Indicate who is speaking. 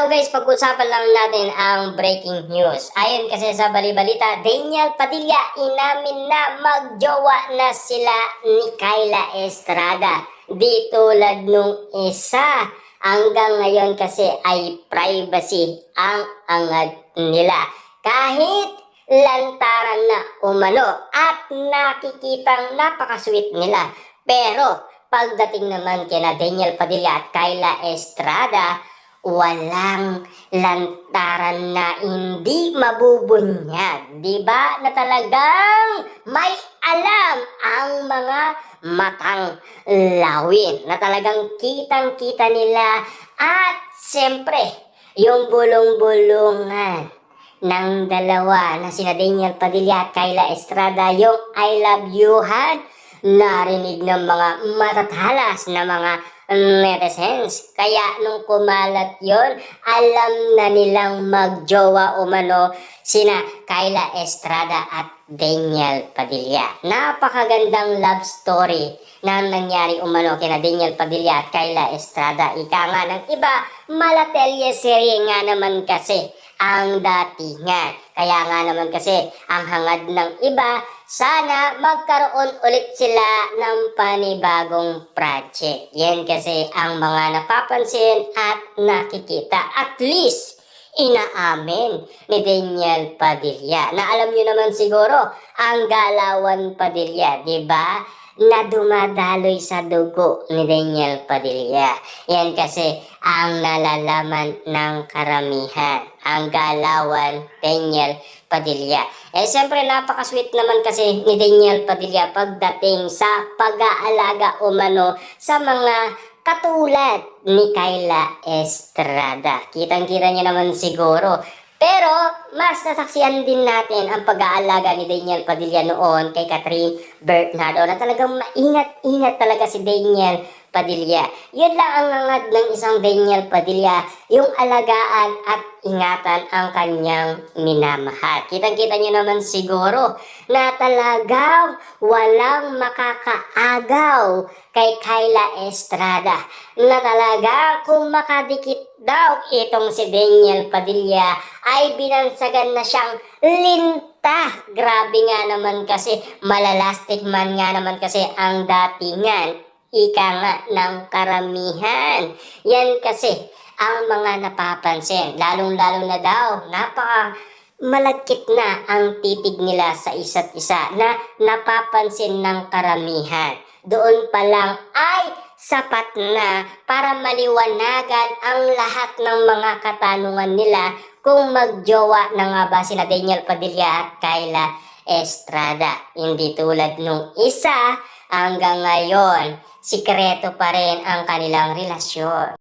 Speaker 1: Now guys, pag-usapan lang natin ang breaking news. Ayon kasi sa balibalita, Daniel Padilla inamin na magjowa na sila ni Kyla Estrada. Di tulad nung isa. Hanggang ngayon kasi ay privacy ang angad nila. Kahit lantaran na umano at nakikitang napaka-sweet nila. Pero pagdating naman kina Daniel Padilla at Kyla Estrada, walang lantaran na hindi mabubunyag. Diba? Na talagang may alam ang mga matang lawin. Na talagang kitang-kita nila. At siyempre, yung bulong-bulungan ng dalawa na sina Daniel Padilla at Kyla Estrada, yung I love you-han, narinig ng mga matatalas na mga netizens. Kaya nung kumalat yon, alam na nilang magjowa umano sina Kyla Estrada at Daniel Padilla. Napakagandang love story na nangyari umano kina Daniel Padilla at Kyla Estrada. Ika nga ng iba, malatelye serye nga naman kasi ang datingan. Kaya nga naman kasi ang hangad ng iba, sana magkaroon ulit sila ng panibagong project. Yan kasi ang mga napapansin at nakikita. At least, inaamin ni Daniel Padilla. Na alam nyo naman siguro, ang Galawan Padilla, di ba? Na dumadaloy sa dugo ni Daniel Padilla. Yan kasi ang nalalaman ng karamihan. Ang Galawan Daniel Padilla. Siyempre napaka-sweet naman kasi ni Daniel Padilla pagdating sa pag-aalaga umano sa mga katulad ni Kyla Estrada. Kitang-kita niya naman siguro. Pero, mas nasaksihan din natin ang pag-aalaga ni Daniel Padilla noon kay Catherine Bernardo na talagang maingat-ingat talaga si Daniel Padilla. Yun lang ang angad ng isang Daniel Padilla, yung alagaan at ingatan ang kanyang minamahal. Kitang-kita nyo naman siguro na talagang walang makakaagaw kay Kyla Estrada. Na talaga kung makadikit daw itong si Daniel Padilla ay binansagan na siyang linta. Grabe nga naman kasi, malalastik man nga naman kasi ang datingan. Ika nga ng karamihan. Yan kasi ang mga napapansin. Lalong-lalo na daw, malagkit na ang titig nila sa isa't isa na napapansin ng karamihan. Doon pa lang ay sapat na para maliwanagan ang lahat ng mga katanungan nila kung magjowa na nga ba sila Daniel Padilla at Kyla Estrada. Hindi tulad nung isa, hanggang ngayon, sikreto pa rin ang kanilang relasyon.